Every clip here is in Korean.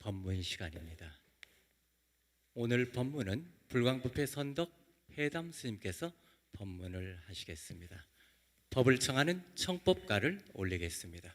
법문 시간입니다. 오늘 법문은 불광법회 선덕 해담 스님께서 법문을 하시겠습니다. 법을 청하는 청법가를 올리겠습니다.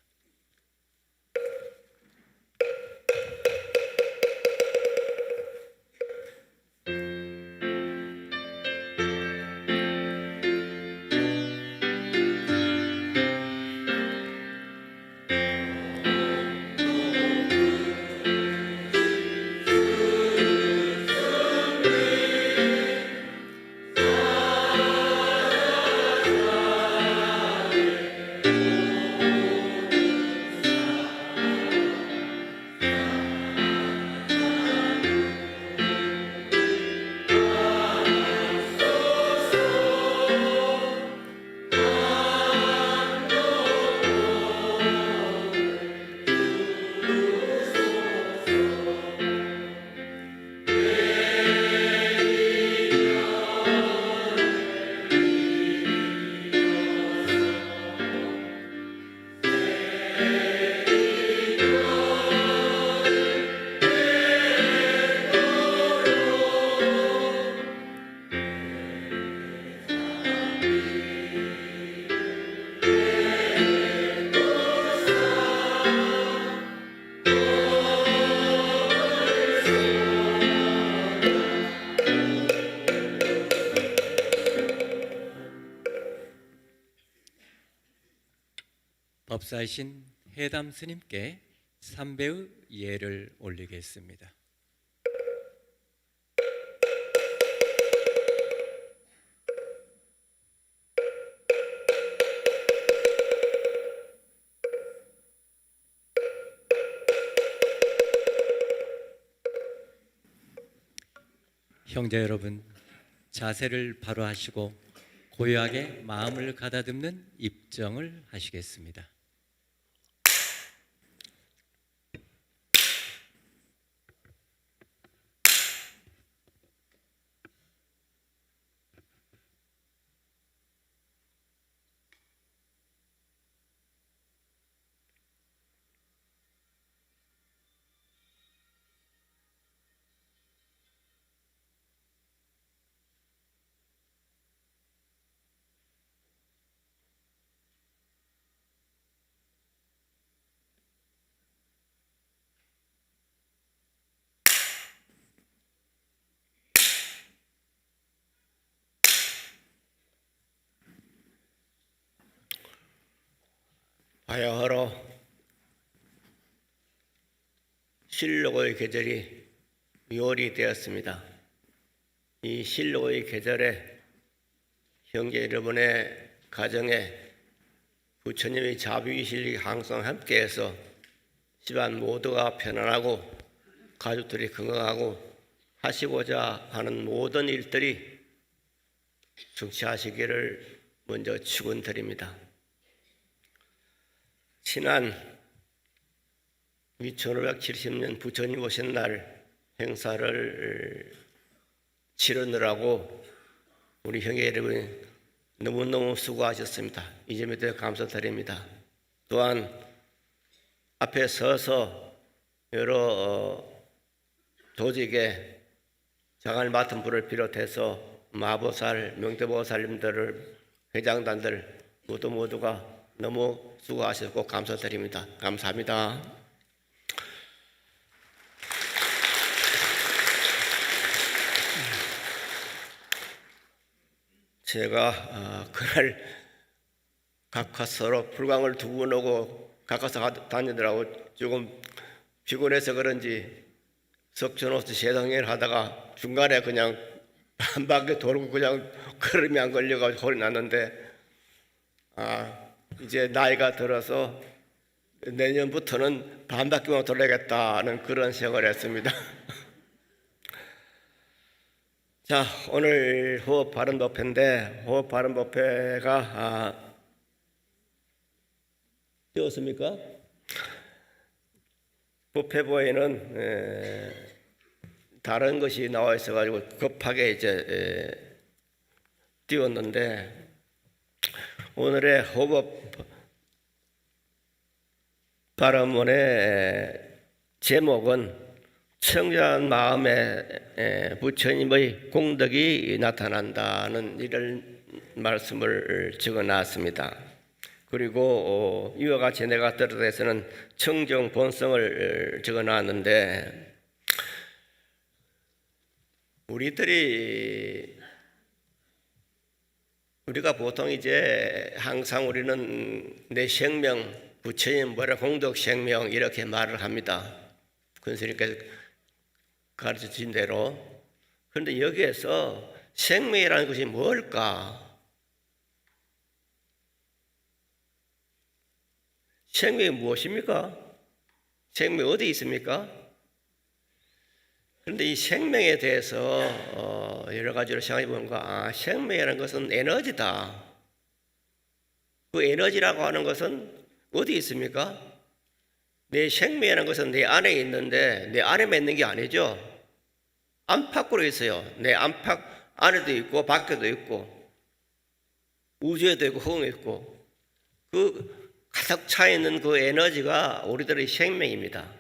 법사이신 해담 스님께 삼배의 예를 올리겠습니다. 형제 여러분, 자세를 바로 하시고 고요하게 마음을 가다듬는 입정을 하시겠습니다. 하여허러 실록의 계절이 묘월이 되었습니다. 이 실록의 계절에 형제 여러분의 가정에 부처님의 자비의실이 항상 함께해서 집안 모두가 편안하고 가족들이 건강하고 하시고자 하는 모든 일들이 성취하시기를 먼저 축원드립니다. 지난 1570년 부처님 오신 날 행사를 치르느라고 우리 형제 여러분 너무너무 수고하셨습니다. 이 점에 대해 감사드립니다. 또한 앞에 서서 여러 조직의 장을 맡은 분을 비롯해서 마보살, 명태보살님들을 회장단들 모두가 너무 수고하셨고 감사드립니다. 감사합니다. 제가 그날 각하 서로 불광을 두 번 오고 각하서 다니느라고 조금 피곤해서 그런지 석촌호수 세상을 하다가 중간에 그냥 한 바퀴 돌고 그냥 걸음이 안 걸려가지고 홀이 났는데 이제 나이가 들어서 내년부터는 반 바퀴만 돌아야겠다는 그런 생각을 했습니다. 자, 오늘 호흡 바른 법회인데 호흡 바른 법회가 띄웠습니까? 법회부에는 다른 것이 나와 있어가지고 급하게 이제 띄웠는데 오늘의 호흡 발언문의 제목은 청정한 마음에 부처님의 공덕이 나타난다는 이런 말씀을 적어놨습니다. 그리고 이와 같이 내가 떨어져서는 청정 본성을 적어놨는데, 우리가 보통 이제 항상 우리는 내 생명, 부처님 뭐라 공덕 생명 이렇게 말을 합니다. 근스님께서 가르쳐 주신 대로. 그런데 여기에서 생명이라는 것이 뭘까? 생명이 무엇입니까? 생명이 어디 있습니까? 그런데 이 생명에 대해서 여러 가지로 생각해 보니까 생명이라는 것은 에너지다. 그 에너지라고 하는 것은 어디 있습니까? 내 생명이라는 것은 내 안에 있는데 내 안에만 있는 게 아니죠. 안팎으로 있어요. 내 안팎 안에도 있고 밖에도 있고 우주에도 있고 허공에 있고, 그 가득 차 있는 그 에너지가 우리들의 생명입니다.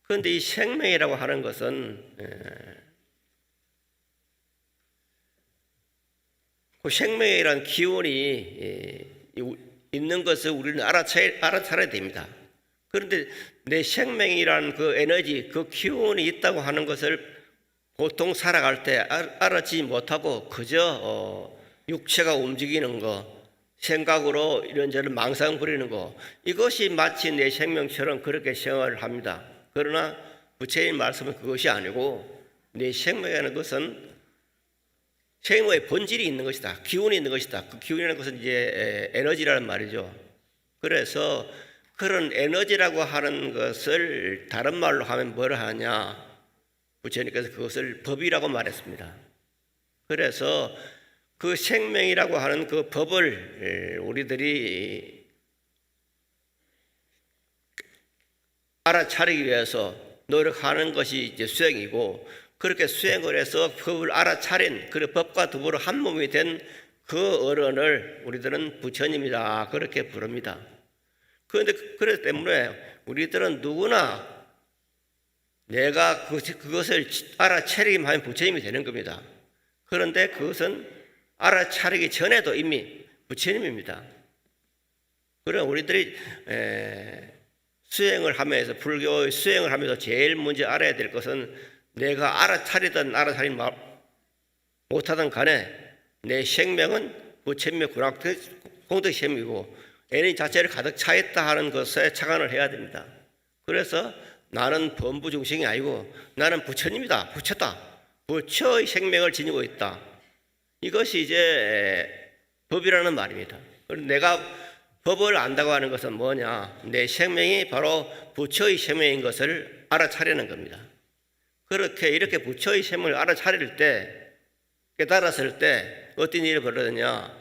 그런데 이 생명이라고 하는 것은 그 생명이라는 기운이 있는 것을 우리는 알아차려야 됩니다. 그런데 내 생명이라는 그 에너지, 그 기운이 있다고 하는 것을 보통 살아갈 때 알아채지 못하고 그저 육체가 움직이는 거, 생각으로 이런저런 망상 부리는 거, 이것이 마치 내 생명처럼 그렇게 생활을 합니다. 그러나 부처님 말씀은 그것이 아니고 내 생명이라는 것은 생명의 본질이 있는 것이다. 기운이 있는 것이다. 그 기운이라는 것은 이제 에너지라는 말이죠. 그래서 그런 에너지라고 하는 것을 다른 말로 하면 뭐라 하냐? 부처님께서 그것을 법이라고 말했습니다. 그래서 그 생명이라고 하는 그 법을 우리들이 알아차리기 위해서 노력하는 것이 이제 수행이고, 그렇게 수행을 해서 법을 알아차린 그 법과 더불어 한 몸이 된 그 어른을 우리들은 부처님이다 그렇게 부릅니다. 그런데 그렇기 때문에 우리들은 누구나 내가 그것을 알아차리기만 하면 부처님이 되는 겁니다. 그런데 그것은 알아차리기 전에도 이미 부처님입니다. 그럼 우리들이 수행을 하면서, 불교의 수행을 하면서 제일 먼저 알아야 될 것은 내가 알아차리든 알아차리지 못하든 간에 내 생명은 부처님의 공덕 생명이고 에너지 자체를 가득 차 있다 하는 것에 착안을 해야 됩니다. 그래서 나는 범부중생이 아니고 나는 부처님이다, 부처다, 부처의 생명을 지니고 있다. 이것이 이제 법이라는 말입니다. 내가 법을 안다고 하는 것은 뭐냐? 내 생명이 바로 부처의 생명인 것을 알아차리는 겁니다. 이렇게 부처의 생명을 알아차릴 때, 깨달았을 때 어떤 일이 벌어지냐?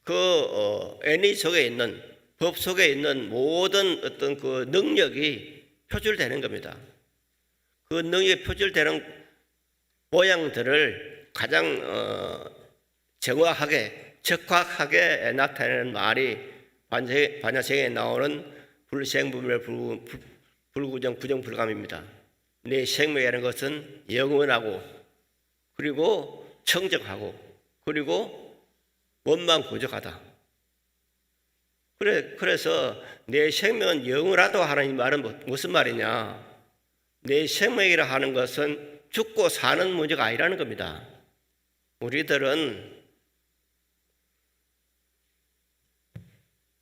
그 에너지 속에 있는, 법 속에 있는 모든 어떤 그 능력이 표출되는 겁니다. 그 능력이 표출되는 모양들을 가장 정확하게, 적확하게 나타내는 말이 반야생에 나오는 불생불멸 불구정 부정불감입니다. 내 생명이라는 것은 영원하고, 그리고 청정하고, 그리고 원망부족하다. 그래서 내 생명은 영원하다고 하는 이 말은 무슨 말이냐? 내 생명이라 하는 것은 죽고 사는 문제가 아니라는 겁니다. 우리들은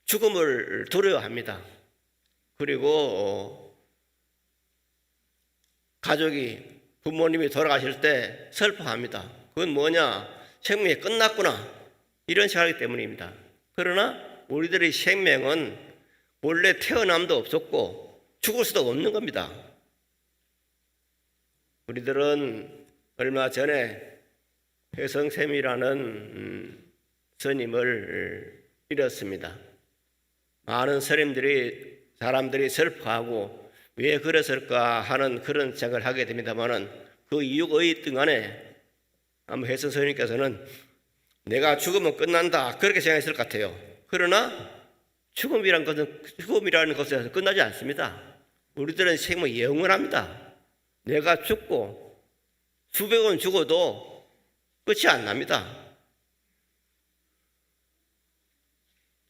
죽음을 두려워합니다. 그리고 가족이, 부모님이 돌아가실 때 슬퍼합니다. 그건 뭐냐? 생명이 끝났구나, 이런 생각이기 때문입니다. 그러나 우리들의 생명은 원래 태어남도 없었고 죽을 수도 없는 겁니다. 우리들은 얼마 전에 회성쌤이라는 스님을 잃었습니다. 많은 사람들이 슬퍼하고 왜 그랬을까 하는 그런 생각을 하게 됩니다만은, 그 이유가 있든 간에 아마 혜선 스님께서는 내가 죽으면 끝난다 그렇게 생각했을 것 같아요. 그러나 죽음이라는 것은 끝나지 않습니다. 우리들은 생명이 영원합니다. 내가 죽고 수백 원 죽어도 끝이 안 납니다.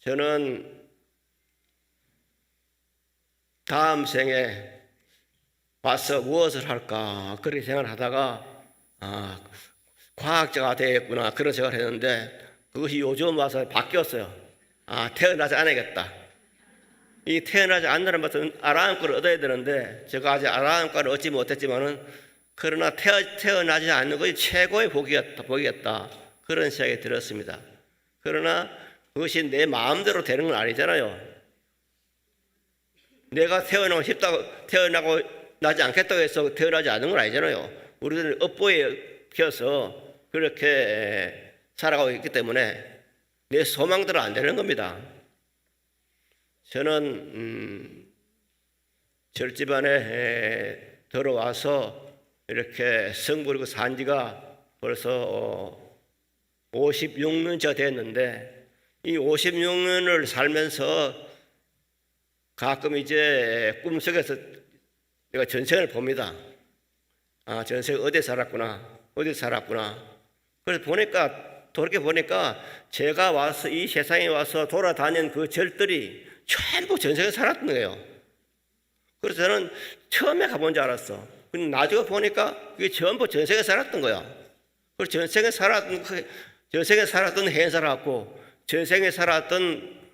저는 다음 생에 와서 무엇을 할까 그렇게 생각을 하다가 과학자가 되겠구나 그런 생각을 했는데 그것이 요즘 와서 바뀌었어요. 태어나지 않아야겠다. 이 태어나지 않는 것은 아라함과를 얻어야 되는데 제가 아직 아라함과를 얻지 못했지만은 그러나 태어나지 않는 것이 최고의 복이었다. 그런 생각이 들었습니다. 그러나 그것이 내 마음대로 되는 건 아니잖아요. 내가 태어나고 나지 않겠다고 해서 태어나지 않는 건 아니잖아요. 우리들은 업보에 켜서 그렇게 살아가고 있기 때문에 내 소망대로 안 되는 겁니다. 저는 절집안에 들어와서 이렇게 성부르고 산 지가 벌써 56년째 됐는데 이 56년을 살면서 가끔 이제 꿈속에서 내가 전생을 봅니다. 전생 어디 살았구나. 그래서 돌이켜 보니까 제가 와서 이 세상에 와서 돌아다닌 그 절들이 전부 전생에 살았던 거예요. 그래서 저는 처음에 가본 줄 알았어. 근데 나중에 보니까 그게 전부 전생에 살았던 거야. 그래서 전생에 살았던 행사를 갖고 전생에 살았던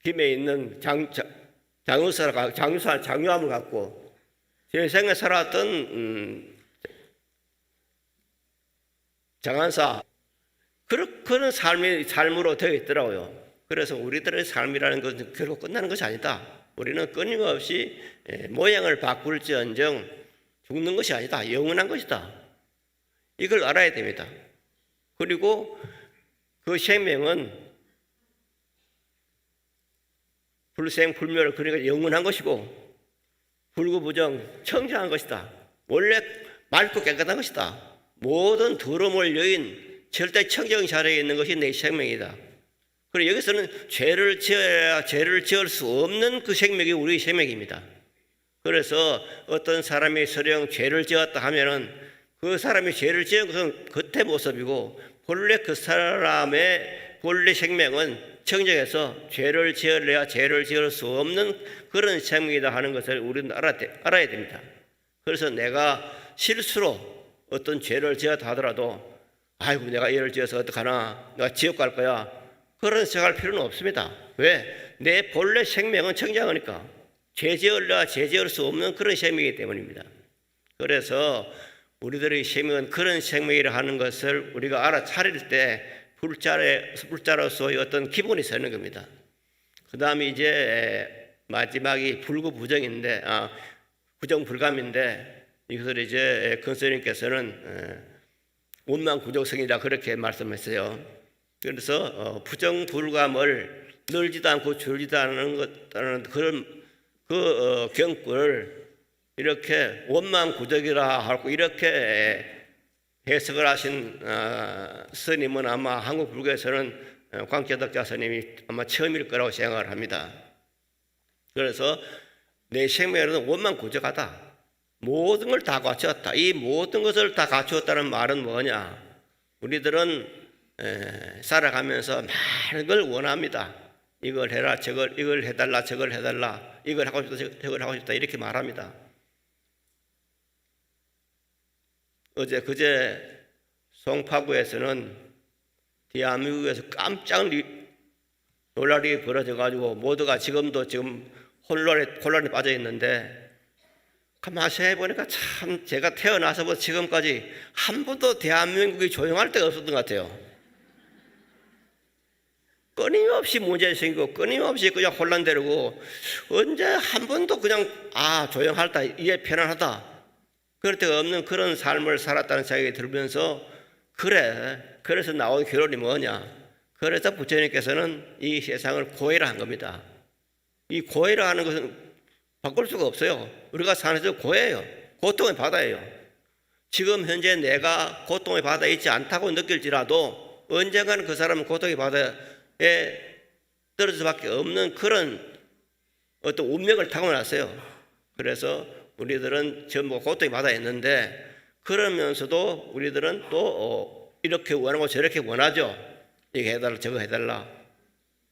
김에 있는 장유함을 갖고 제 생에 살았던 장한사 그런 삶으로 되어 있더라고요. 그래서 우리들의 삶이라는 것은 결국 끝나는 것이 아니다. 우리는 끊임없이 모양을 바꿀지언정 죽는 것이 아니다. 영원한 것이다. 이걸 알아야 됩니다. 그리고 그 생명은 불생불멸 그러니까 영원한 것이고 불구부정 청정한 것이다. 원래 맑고 깨끗한 것이다. 모든 더러움을 여인 절대 청정 자리에 있는 것이 내 생명이다. 그리고 여기서는 죄를 지을 수 없는 그 생명이 우리의 생명입니다. 그래서 어떤 사람이 설령 죄를 지었다 하면은 그 사람이 죄를 지은 것은 겉의 모습이고 본래 그 사람의 본래 생명은 청정해서 죄를 지을 수 없는 그런 생명이다 하는 것을 우리는 알아야 됩니다. 그래서 내가 실수로 어떤 죄를 지었다 하더라도 아이고 내가 예를 지어서 어떡하나 내가 지옥 갈 거야 그런 생각할 필요는 없습니다. 왜? 내 본래 생명은 청정하니까 죄 지을 수 없는 그런 생명이기 때문입니다. 그래서 우리들의 생명은 그런 생명이라 하는 것을 우리가 알아차릴 때 불자로서의 어떤 기본이 서는 겁니다. 그 다음에 이제 마지막이 불구부정인데, 부정불감인데, 이것을 이제 근스님께서는 원망구족성이라 그렇게 말씀했어요. 그래서 부정불감을 늘지도 않고 줄지도 않는 그런 경구를 이렇게 원망구족이라 하고 이렇게 해석을 하신 스님은 아마 한국 불교에서는 광채덕자 스님이 아마 처음일 거라고 생각을 합니다. 그래서 내 생명에는 원망구족하다. 모든 걸 다 갖추었다. 이 모든 것을 다 갖추었다는 말은 뭐냐? 우리들은 살아가면서 많은 걸 원합니다. 이걸 해라, 이걸 해달라, 저걸 해달라, 이걸 하고 싶다, 저걸 하고 싶다 이렇게 말합니다. 그제 송파구에서는 대한민국에서 깜짝 논란이 벌어져가지고 모두가 지금 혼란에 빠져 있는데 가만히 생각해보니까 참 제가 태어나서부터 지금까지 한 번도 대한민국이 조용할 때가 없었던 것 같아요. 끊임없이 문제 생기고 끊임없이 그냥 혼란되고 언제 한 번도 그냥 조용하다 이게 편안하다 그럴 때가 없는 그런 삶을 살았다는 생각이 들면서 그래서 나온 결론이 뭐냐? 그래서 부처님께서는 이 세상을 고해라 한 겁니다. 이 고해라 하는 것은 바꿀 수가 없어요. 우리가 사는 데서 고해요. 고통의 바다예요. 지금 현재 내가 고통의 바다에 있지 않다고 느낄지라도 언젠가는 그 사람은 고통의 바다에 떨어질 수밖에 없는 그런 어떤 운명을 타고났어요. 그래서 우리들은 전부 고통이 받아 있는데 그러면서도 우리들은 또 이렇게 원하고 저렇게 원하죠. 이거 해달라 저거 해달라.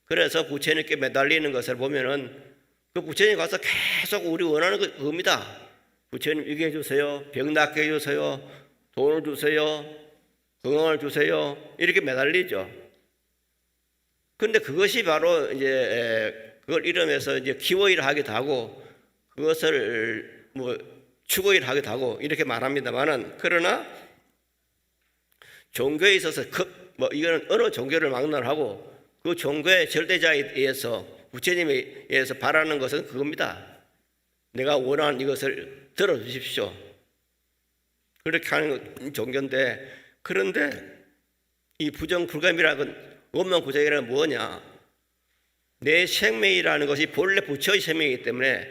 그래서 부처님께 매달리는 것을 보면은 그 부처님 가서 계속 우리 원하는 겁니다. 부처님 이게 해주세요. 병 낫게 해주세요. 돈을 주세요. 건강을 주세요. 이렇게 매달리죠. 근데 그것이 바로 이제 그걸 이름해서 이제 기워일 하기도 하고 그것을 뭐 추구일 하기도 하고 이렇게 말합니다만은 그러나 종교에 있어서 뭐 이거는 어느 종교를 막론하고 그 종교의 절대자에 의해서 부처님에 의해서 바라는 것은 그겁니다. 내가 원하는 이것을 들어주십시오. 그렇게 하는 종교인데 그런데 이 부정불감이라는 원망부정이라는 뭐냐? 내 생명이라는 것이 본래 부처의 생명이기 때문에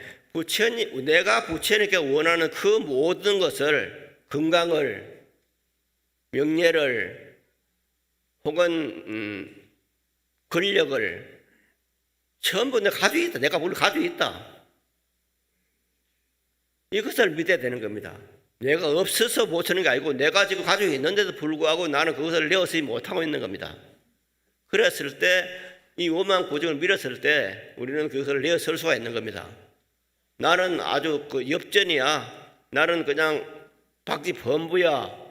내가 부처님께 원하는 그 모든 것을 건강을 명예를 혹은 권력을 전부 내가 가지고 있다. 내가 뭘 가지고 있다. 이것을 믿어야 되는 겁니다. 내가 없어서 못하는 게 아니고 내가 지금 가지고 있는데도 불구하고 나는 그것을 내어쓰지 못하고 있는 겁니다. 그랬을 때 이 오만 고정을 밀었을 때 우리는 그것을 내어쓸 수가 있는 겁니다. 나는 아주 그 엽전이야. 나는 그냥 박쥐 범부야.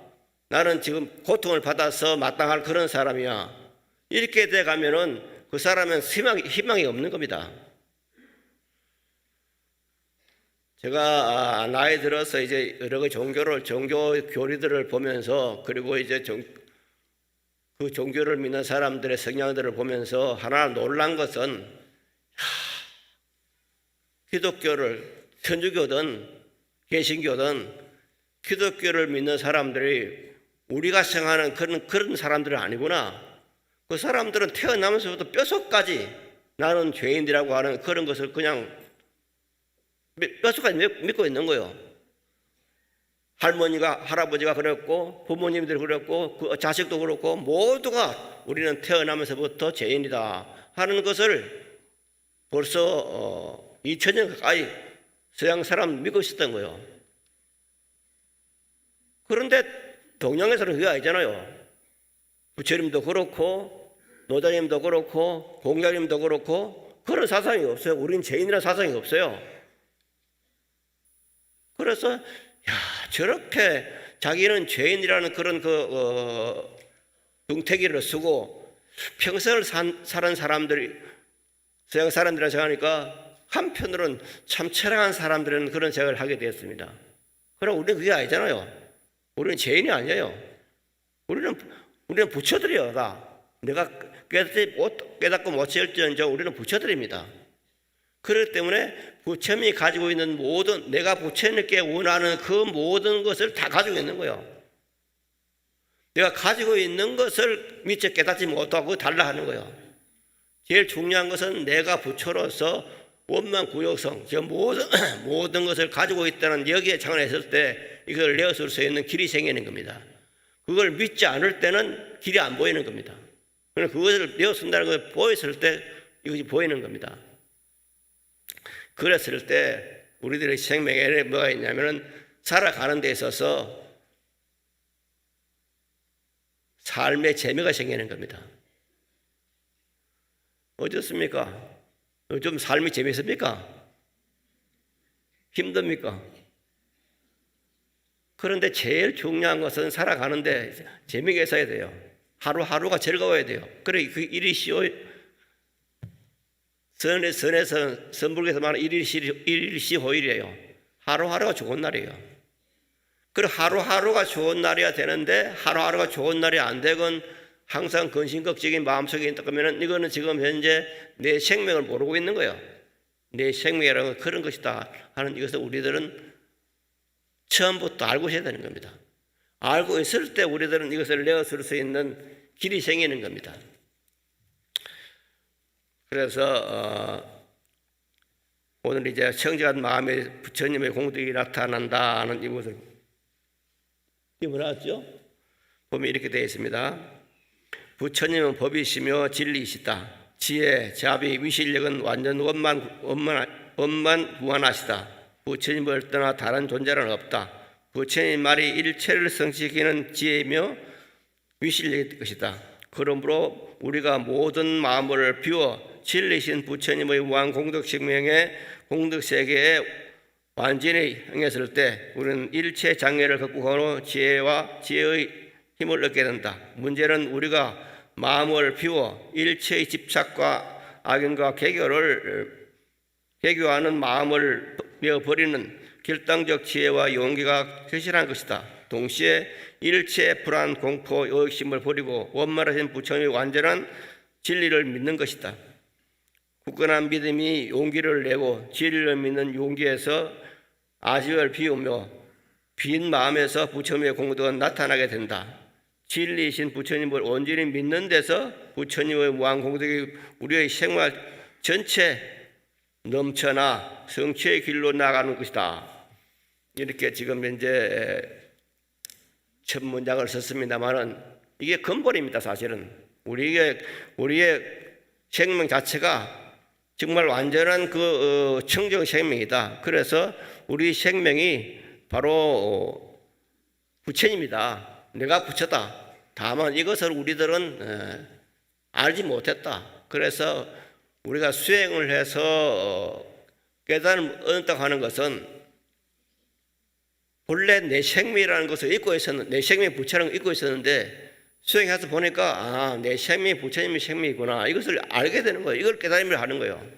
나는 지금 고통을 받아서 마땅할 그런 사람이야. 이렇게 돼 가면은 그 사람은 희망이 없는 겁니다. 제가 나이 들어서 이제 여러 가지 종교 교리들을 보면서 그리고 이제 그 종교를 믿는 사람들의 성향들을 보면서 하나 놀란 것은 기독교를 천주교든 개신교든 기독교를 믿는 사람들이 우리가 생각하는 그런 사람들은 아니구나. 그 사람들은 태어나면서부터 뼛속까지 나는 죄인이라고 하는 그런 것을 그냥 뼛속까지 믿고 있는 거예요. 할아버지가 그랬고 부모님들이 그랬고 그 자식도 그렇고 모두가 우리는 태어나면서부터 죄인이다 하는 것을 벌써 2000년 가까이 서양 사람 믿고 있었던 거예요. 그런데 동양에서는 그게 아니잖아요. 부처님도 그렇고 노자님도 그렇고 공자님도 그렇고 그런 사상이 없어요. 우리는 죄인이라는 사상이 없어요. 그래서 저렇게 자기는 죄인이라는 그런 등태기를 쓰고 평생을 사는 사람들이 서양 사람들이라 생각하니까 한편으로는 참 철학한 사람들은 그런 생각을 하게 되었습니다. 그럼 우리는 그게 아니잖아요. 우리는 죄인이 아니에요. 우리는 부처들이요. 다 내가 깨닫고 못 채울지언정 우리는 부처들입니다. 그렇기 때문에 부처님이 가지고 있는 모든 내가 부처님께 원하는 그 모든 것을 다 가지고 있는 거예요. 내가 가지고 있는 것을 미처 깨닫지 못하고 달라 하는 거예요. 제일 중요한 것은 내가 부처로서 원만구역성 모든 것을 가지고 있다는 여기에 장언했을 때 이걸 내어줄 수 있는 길이 생기는 겁니다. 그걸 믿지 않을 때는 길이 안 보이는 겁니다. 그러나 그것을 내어준다는 걸 보였을 때 이것이 보이는 겁니다. 그랬을 때 우리들의 생명에 뭐가 있냐면은 살아가는 데 있어서 삶의 재미가 생기는 겁니다. 어떻습니까? 요즘 삶이 재밌습니까? 힘듭니까? 그런데 제일 중요한 것은 살아가는데 재미가 있어야 돼요. 하루하루가 즐거워야 돼요. 그래 그 일이 선불에서 말하는 일일시호일이에요. 하루하루가 좋은 날이에요. 그리고 하루하루가 좋은 날이야 되는데 하루하루가 좋은 날이 안 되건 항상 근심걱정이 마음속에 있다 그러면 이거는 지금 현재 내 생명을 모르고 있는 거예요. 내 생명이라는 건 그런 것이다 하는 이것을 우리들은 처음부터 알고 있어야 되는 겁니다. 알고 있을 때 우리들은 이것을 내어줄 수 있는 길이 생기는 겁니다. 그래서 오늘 이제 청정한 마음에 부처님의 공덕이 나타난다는 이것을 뭐라죠? 보면 이렇게 되어 있습니다. 부처님은 법이시며 진리이시다. 지혜, 자비, 위실력은 완전 원만 법만 무한하시다. 부처님을 떠나 다른 존재는 없다. 부처님 말이 일체를 성취시키는 지혜이며 위실일 것이다. 그러므로 우리가 모든 마음을 비워 진리신 부처님의 무한 공덕생명의 공덕세계에 완전히 행했을 때 우리는 일체 장애를 극복하는 지혜의 힘을 얻게 된다. 문제는 우리가 마음을 비워 일체의 집착과 악연과 개교하는 마음을 메어버리는 결단적 지혜와 용기가 결실한 것이다. 동시에 일체 불안, 공포, 의심을 버리고 원만하신 부처님의 완전한 진리를 믿는 것이다. 굳건한 믿음이 용기를 내고 진리를 믿는 용기에서 아집을 비우며 빈 마음에서 부처님의 공덕은 나타나게 된다. 진리이신 부처님을 온전히 믿는 데서 부처님의 무한 공덕이 우리의 생활 전체 넘쳐나 성취의 길로 나가는 것이다. 이렇게 지금 현재 첫 문장을 썼습니다만은 이게 근본입니다. 사실은 우리의 생명 자체가 정말 완전한 그 청정 생명이다. 그래서 우리 생명이 바로 부처님이다. 내가 부처다. 다만 이것을 우리들은 알지 못했다. 그래서 우리가 수행을 해서 깨달음을 얻었다고 하는 것은 본래 내 생명이라는 것을 잊고 있었는데, 내 생명이 부처라는 걸 잊고 있었는데 수행해서 보니까 내 생명이 부처님의 생명이구나. 이것을 알게 되는 거예요. 이걸 깨달음을 하는 거예요.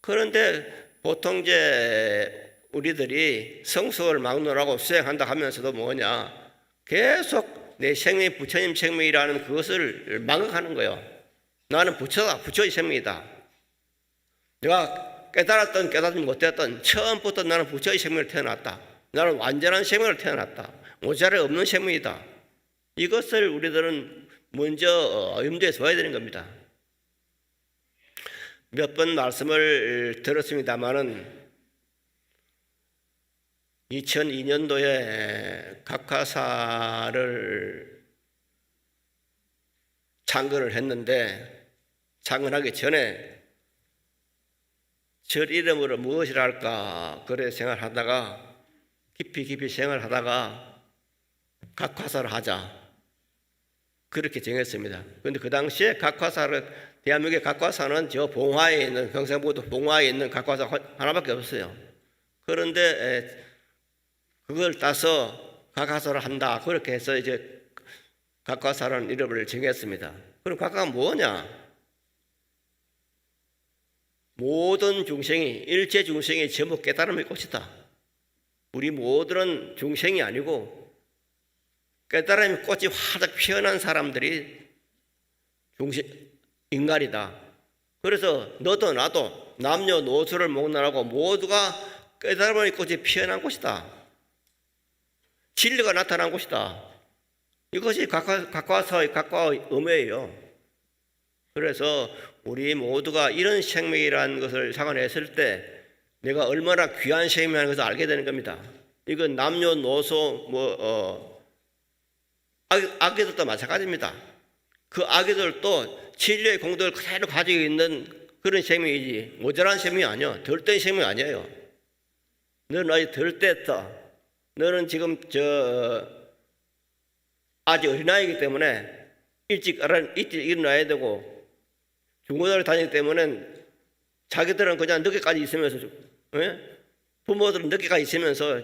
그런데 보통 이제 우리들이 성수를 막론하고 수행한다 하면서도 뭐냐, 계속 내 생명이 부처님 생명이라는 그것을 망각하는 거예요. 나는 부처다. 부처의 생명이다. 내가 깨달았던 깨닫지 못했던 처음부터 나는 부처의 생명을 태어났다. 나는 완전한 생명을 태어났다. 모자랄 없는 생명이다. 이것을 우리들은 먼저 염두에 둬야 되는 겁니다. 몇 번 말씀을 들었습니다마는 2002년도에 각화사를 창건을 했는데 창건하기 전에 절 이름으로 무엇이라 할까 그래 생각하다가 깊이 생각하다가 각화사를 하자 그렇게 정했습니다. 그런데 그 당시에 대한민국의 각화사는 저 봉화에 있는 경상북도 봉화에 있는 각화사 하나밖에 없어요. 그런데 그걸 따서 각화사를 한다 그렇게 해서 이제 각화사라는 이름을 정했습니다. 그럼 각화가 뭐냐? 모든 중생이 일체 중생이 전부 깨달음의 꽃이다. 우리 모두는 중생이 아니고 깨달음의 꽃이 활짝 피어난 사람들이 인간이다. 그래서 너도 나도 남녀노소를 목론하고 모두가 깨달음의 꽃이 피어난 곳이다. 진리가 나타난 곳이다. 이것이 각화사의 각화의 의미예요. 그래서 우리 모두가 이런 생명이라는 것을 상관했을 때 내가 얼마나 귀한 생명이라는 것을 알게 되는 겁니다. 이건 남녀노소 아기들도 마찬가지입니다. 그 아기들도 진리의 공덕을 그대로 가지고 있는 그런 생명이지 모자란 생명이 아니야. 덜 된 생명이 아니에요. 너는 아직 덜 뗐다. 너는 지금 아직 어린아이이기 때문에 일찍 일어나야 되고 중고등학교 다니기 때문에 자기들은 그냥 늦게까지 있으면서 부모들은 늦게까지 있으면서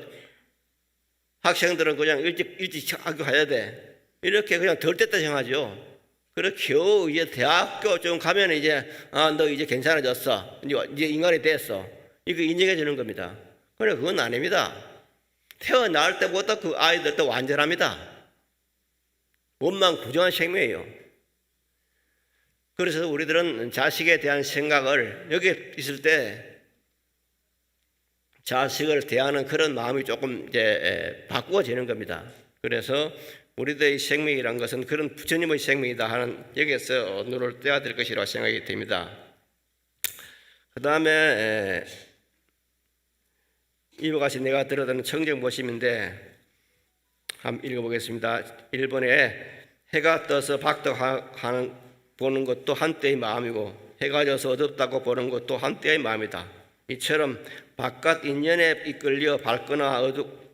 학생들은 그냥 일찍 학교 가야 돼. 이렇게 그냥 덜 뗐다 생각하죠. 그래 겨우 이제 대학교 좀 가면 이제 너 이제 괜찮아졌어. 이제 인간이 됐어. 이거 인정해 주는 겁니다. 그래 그건 아닙니다. 태어날 때부터 그 아이들도 완전합니다. 원망 부정한 생명이에요. 그래서 우리들은 자식에 대한 생각을 여기 있을 때 자식을 대하는 그런 마음이 조금 이제 바꾸어지는 겁니다. 그래서 우리들의 생명이란 것은 그런 부처님의 생명이다 하는 여기에서 눈을 떼야 될 것이라고 생각이 됩니다. 그 다음에 이와 같이 내가 들어드는 청정모심인데 한번 읽어보겠습니다. 1번에 해가 떠서 박덕하는 보는 것도 한때의 마음이고 해가 져서 어둡다고 보는 것도 한때의 마음이다. 이처럼 바깥 인연에 이끌려 밝거나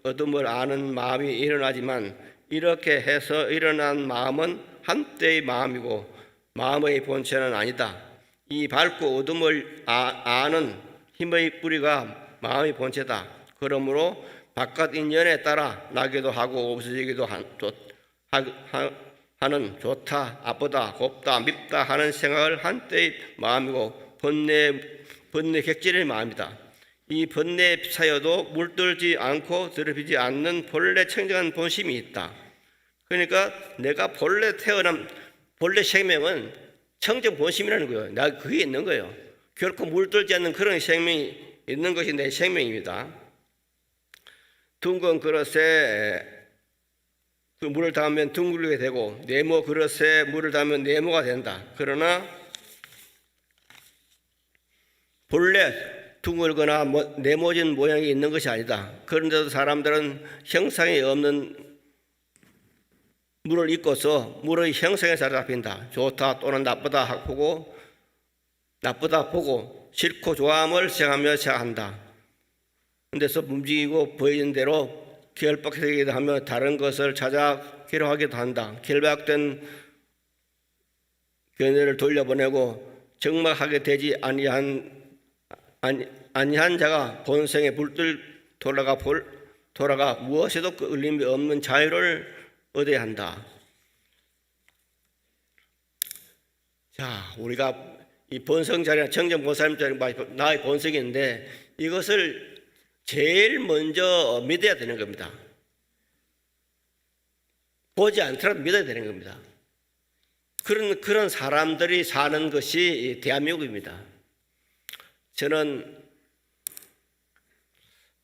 어둠을 아는 마음이 일어나지만 이렇게 해서 일어난 마음은 한때의 마음이고 마음의 본체는 아니다. 이 밝고 어둠을 아는 힘의 뿌리가 마음의 본체다. 그러므로 바깥 인연에 따라 나기도 하고 없어지기도 하는 좋다, 아프다, 곱다, 밉다 하는 생각을 한때의 마음이고 번뇌 객진의 마음이다. 이 번뇌 사여도 물들지 않고 더럽히지 않는 본래 청정한 본심이 있다. 그러니까 내가 본래 태어난 본래 생명은 청정 본심이라는 거예요. 나 그게 있는 거예요. 결코 물들지 않는 그런 생명이 있는 것이 내 생명입니다. 둥근 그릇에 물을 담으면 둥글게 되고 네모 그릇에 물을 담으면 네모가 된다. 그러나 본래 둥글거나 네모진 모양이 있는 것이 아니다. 그런데도 사람들은 형상이 없는 물을 입고서 물의 형상에 사로잡힌다. 좋다 또는 나쁘다 보고 싫고 좋아함을 생각하며 생각한다. 그런데서 움직이고 보이는 대로 결박되기도 하며 다른 것을 찾아 기록하기도 한다. 결박된 견해를 돌려보내고 적막하게 되지 아니한 자가 본성에 불들 돌아가 무엇에도 끌림이 없는 자유를 얻어야 한다. 자, 우리가 이 본성 자리나 청정 보살님 자리 나의 본성인데 이것을 제일 먼저 믿어야 되는 겁니다. 보지 않더라도 믿어야 되는 겁니다. 그런 사람들이 사는 것이 대한민국입니다. 저는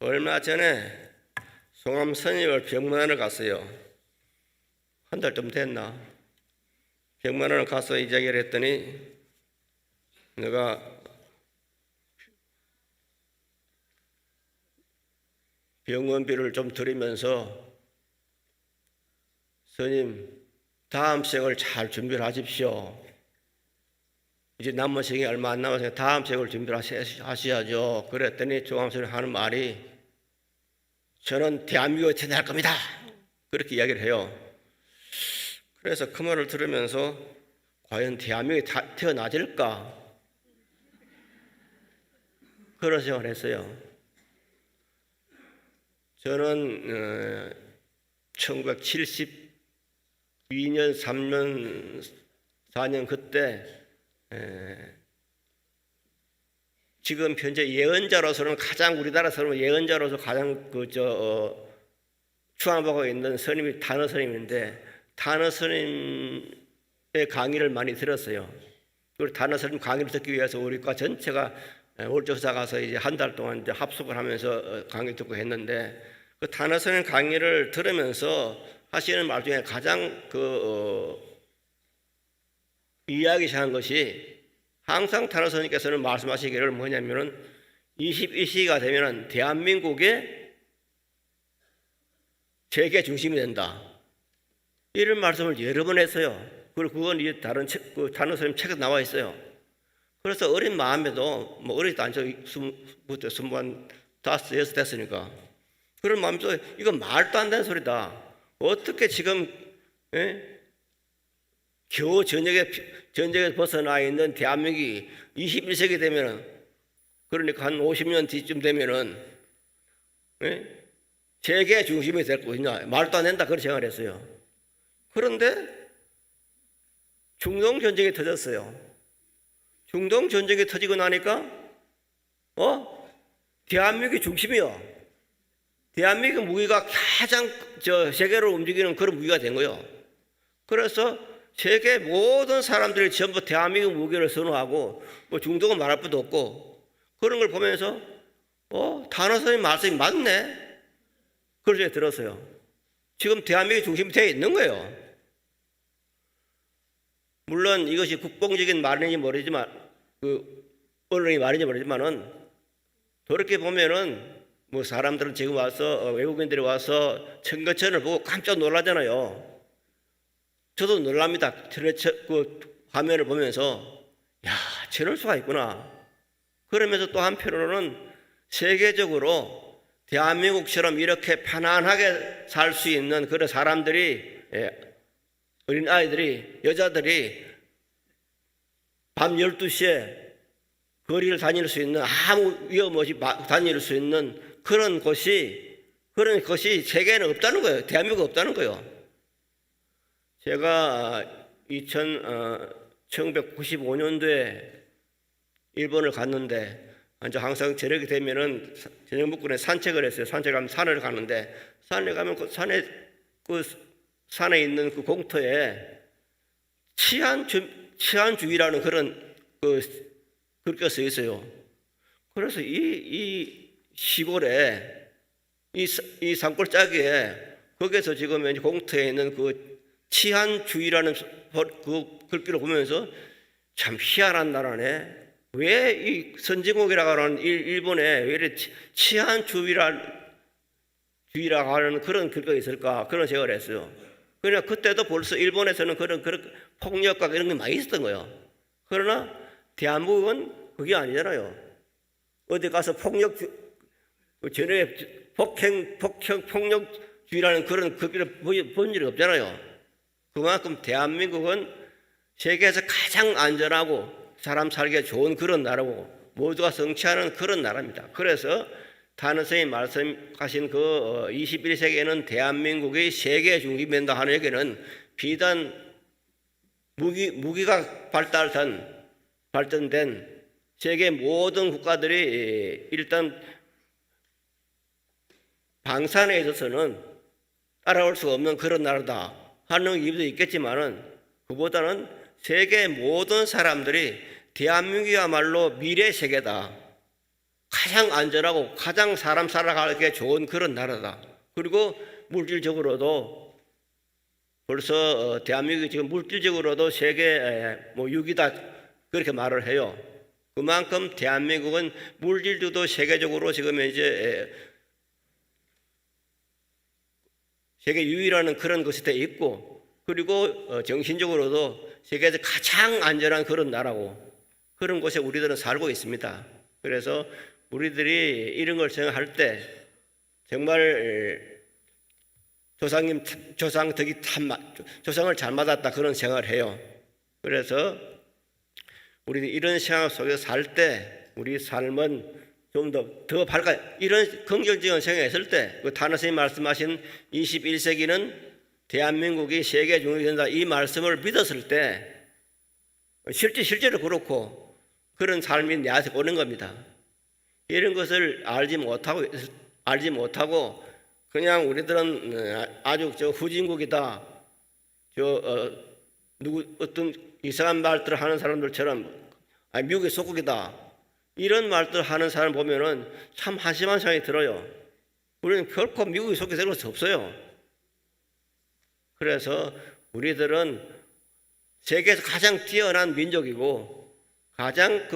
얼마 전에 송암 선임을 병문안을 갔어요. 한 달 좀 됐나? 병문안을 가서 이야기를 했더니 내가 병원비를 좀 드리면서 스님 다음 생을 잘 준비를 하십시오. 이제 남은 생이 얼마 안 남아서 다음 생을 준비를 하셔야죠. 그랬더니 조감스님 하는 말이 저는 대한민국에 태어날 겁니다. 그렇게 이야기를 해요. 그래서 그 말을 들으면서 과연 대한민국에 태어나질까? 그런 생각을 했어요. 저는 1972년, 3년, 4년 그때 지금 현재 예언자로서는 가장 우리나라에서는 예언자로서 가장 추앙받고 있는 스님이 단어 스님인데 단어 스님의 강의를 많이 들었어요. 그리고 단어 스님 강의를 듣기 위해서 우리과 전체가 월조사 가서 이제 한 달 동안 이제 합숙을 하면서 강의 듣고 했는데 그 단어 스님 강의를 들으면서 하시는 말 중에 가장 이야기하는 것이 항상 단어 스님께서는 말씀하시기를 뭐냐면은 21세기가 되면은 대한민국의 재계 중심이 된다. 이런 말씀을 여러 번 했어요. 그리고 그건 이제 다른 책, 단어 스님 책에 나와 있어요. 그래서 어린 마음에도 뭐 어리지도 않죠. 25, 6 됐으니까. 그런 마음에도 이거 말도 안 되는 소리다. 어떻게 지금 겨우 전쟁에서 벗어나 있는 대한민국이 21세기 되면은 그러니까 한 50년 뒤쯤 되면은 세계 중심이 될 것이냐. 말도 안 된다. 그런 생각을 했어요. 그런데 중동 전쟁이 터졌어요. 중동 전쟁이 터지고 나니까 대한민국이 중심이요. 대한민국 무기가 가장 세계를 움직이는 그런 무기가 된 거예요. 그래서 세계 모든 사람들이 전부 대한민국 무기를 선호하고 뭐 중동은 말할 것도 없고 그런 걸 보면서 단어 선생님 말씀이 맞네. 그런 생각이 들었어요. 지금 대한민국이 중심이 되어 있는 거예요. 물론 이것이 국뽕적인 말인지 모르지만 언론이 말인지 모르지만은 그렇게 보면은 뭐 사람들은 지금 와서 외국인들이 와서 청계천을 보고 깜짝 놀라잖아요. 저도 놀랍니다. 그 화면을 보면서 야 저럴 수가 있구나. 그러면서 또 한편으로는 세계적으로 대한민국처럼 이렇게 편안하게 살 수 있는 그런 사람들이, 어린 아이들이, 여자들이 밤 12시에 거리를 다닐 수 있는, 아무 위험 없이 다닐 수 있는 그런 것이 세계에는 없다는 거예요. 대한민국에 없다는 거예요. 제가 1995년도에 일본을 갔는데, 항상 저녁이 되면은 저녁 먹고 산책을 했어요. 산책하면 산을 가는데, 산에 가면 산에 있는 그 공터에 치안주의라는 그런 글귀가 써 있어요. 그래서 이 시골에 이 산골짜기에 거기서 지금 이제 공터에 있는 그 치안주의라는 그 글귀를 보면서 참 희한한 나라네. 왜 이 선진국이라고 하는 일본에 왜 이렇게 치안주의라고 하는 그런 글귀가 있을까? 그런 생각을 했어요. 그러나 그때도 벌써 일본에서는 그런 폭력과 이런 게 많이 있었던 거예요. 그러나 대한민국은 그게 아니잖아요. 어디 가서 전에 폭력주의라는 그런 글귀를 본 일이 없잖아요. 그만큼 대한민국은 세계에서 가장 안전하고 사람 살기에 좋은 그런 나라고 모두가 성취하는 그런 나라입니다. 그래서 단원 선생님이 말씀하신 그 21세기에는 대한민국이 세계 중심이 된다 하는 얘기는 비단 무기가 발전된 세계 모든 국가들이 일단 방산에 있어서는 따라올 수 없는 그런 나라다 하는 이유도 있겠지만은 그보다는 세계 모든 사람들이 대한민국이야말로 미래 세계다. 가장 안전하고 가장 사람 살아가기에 좋은 그런 나라다. 그리고 물질적으로도 벌써 대한민국이 지금 물질적으로도 세계 6위다 그렇게 말을 해요. 그만큼 대한민국은 물질도 세계적으로 지금 이제 세계 유일한 그런 것이 돼 있고, 그리고 정신적으로도 세계에서 가장 안전한 그런 나라고 그런 곳에 우리들은 살고 있습니다. 그래서 우리들이 이런 걸 생각할 때 정말 조상을 잘 맞았다 그런 생각을 해요. 그래서 우리들이 이런 생각 속에서 살 때 우리 삶은 좀 더 밝아, 이런 긍정적인 생각했을 때 그 단원 선생님 말씀하신 21세기는 대한민국이 세계 중심이 된다 이 말씀을 믿었을 때 실제로 그렇고 그런 삶이 내한테 오는 겁니다. 이런 것을 알지 못하고 그냥 우리들은 아주 후진국이다. 어떤 이상한 말들을 하는 사람들처럼 미국의 속국이다. 이런 말들 하는 사람 보면은 참 한심한 생각이 들어요. 우리는 결코 미국의 속에 될 수 없어요. 그래서 우리들은 세계에서 가장 뛰어난 민족이고 가장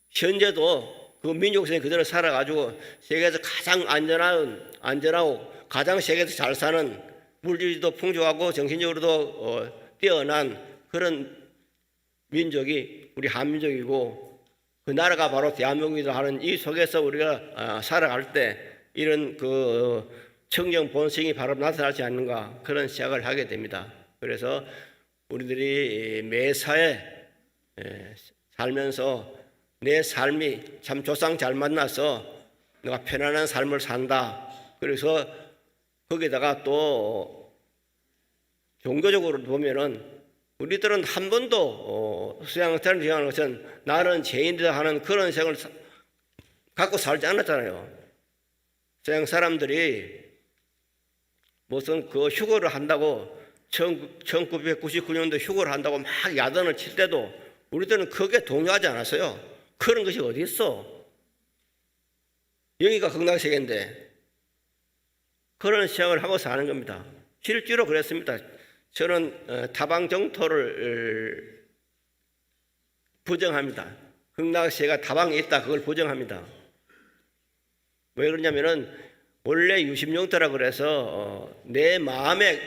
현재도 그 민족성이 그대로 살아가지고 세계에서 가장 안전하고 가장 세계에서 잘 사는 물질도 풍족하고 정신적으로도 뛰어난 그런 민족이 우리 한민족이고 그 나라가 바로 대한민국이다 하는 이 속에서 우리가 살아갈 때 이런 그 청정 본성이 바로 나타나지 않는가 그런 생각을 하게 됩니다. 그래서 우리들이 매사에 살면서 내 삶이 참 조상 잘 만나서 내가 편안한 삶을 산다. 그래서 거기다가 또 종교적으로 보면은 우리들은 한 번도 수양태를 정하는 것은 나는 죄인이다 하는 그런 생각을 갖고 살지 않았잖아요. 서양 사람들이 무슨 그 휴거를 한다고 1999년도 휴거를 한다고 막 야단을 칠 때도 우리들은 크게 동요하지 않았어요. 그런 것이 어디 있어? 여기가 극락세계인데 그런 생각을 하고 사는 겁니다. 실제로 그랬습니다. 저는 다방정토를 부정합니다. 극락세계가 다방에 있다 그걸 부정합니다. 왜 그러냐면은 원래 유심정토라 그래서 내 마음에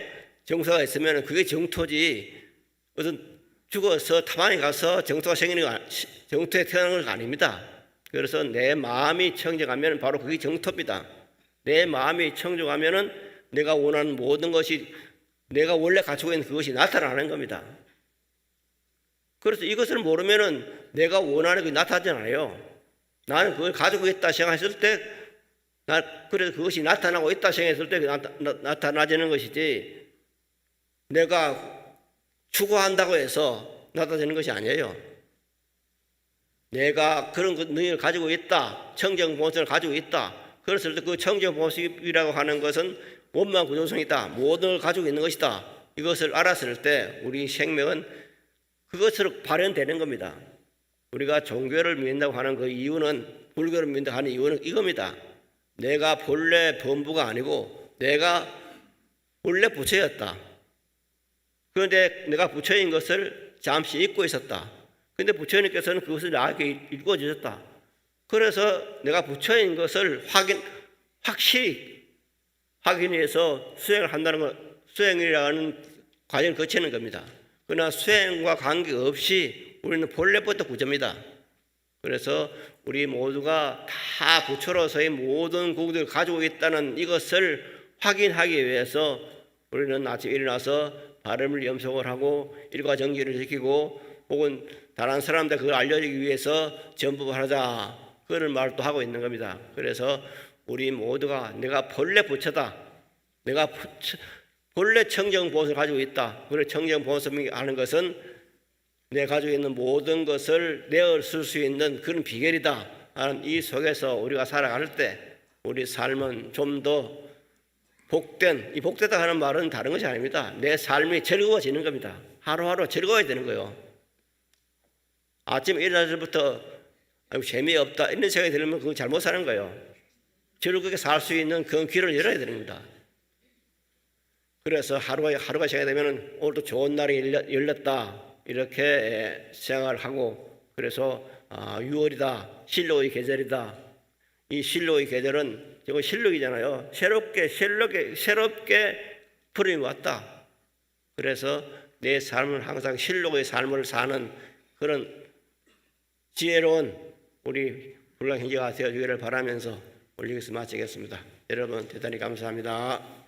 정서가 있으면 그게 정토지 어떤 죽어서 타방에 가서 정토에 태어나는 것이 아닙니다. 그래서 내 마음이 청정하면 바로 그게 정토입니다. 내 마음이 청정하면은 내가 원하는 모든 것이 내가 원래 가지고 있는 그것이 나타나는 겁니다. 그래서 이것을 모르면은 내가 원하는 게 나타나지 않아요. 나는 그걸 가지고 있다 생각했을 때, 그래서 그것이 나타나고 있다 생각했을 때 나타나지는 것이지, 내가 추구한다고 해서 나타나는 것이 아니에요. 내가 그런 능력을 가지고 있다, 청정본성을 가지고 있다. 그랬을 때 그 청정본성이라고 하는 것은 원만 구조성이다, 모든 걸 가지고 있는 것이다. 이것을 알았을 때 우리 생명은 그것으로 발현되는 겁니다. 우리가 종교를 믿는다고 하는 그 이유는, 불교를 믿는다고 하는 이유는 이겁니다. 내가 본래 범부가 아니고 내가 본래 부처였다. 그런데 내가 부처인 것을 잠시 잊고 있었다. 그런데 부처님께서는 그것을 나에게 읽어주셨다. 그래서 내가 부처인 것을 확실히 확인해서 수행을 한다는 것, 수행이라는 과정을 거치는 겁니다. 그러나 수행과 관계없이 우리는 본래부터 부처입니다. 그래서 우리 모두가 다 부처로서의 모든 공덕을 가지고 있다는 이것을 확인하기 위해서 우리는 아침에 일어나서 발음을 염송을 하고 일과 정지를 지키고, 혹은 다른 사람들 그걸 알려주기 위해서 전법을 하자, 그런 말을 또 하고 있는 겁니다. 그래서 우리 모두가 내가 본래 부처다, 내가 본래 청정보호를 가지고 있다. 그래 청정보호를 하는 것은 내가 가지고 있는 모든 것을 내어 쓸 수 있는 그런 비결이다 하는 이 속에서 우리가 살아갈 때 우리 삶은 좀 더 복된, 이 복되다 하는 말은 다른 것이 아닙니다. 내 삶이 즐거워지는 겁니다. 하루하루 즐거워야 되는 거예요. 아침에 일어날 때부터 재미없다 이런 생각이 들면 그건 잘못 사는 거예요. 즐겁게 살 수 있는 그런 길을 열어야 되는 겁니다. 그래서 하루가 시작이 되면 오늘도 좋은 날이 열렸다 이렇게 생각을 하고, 그래서 6월이다, 신록의 계절이다. 이 신록의 계절은 저거 신록이잖아요. 새롭게 푸름이 왔다. 그래서 내 삶을 항상 신록의 삶을 사는 그런 지혜로운 우리 불랑 형제가 되어주기를 바라면서 오늘 여기서 마치겠습니다. 여러분 대단히 감사합니다.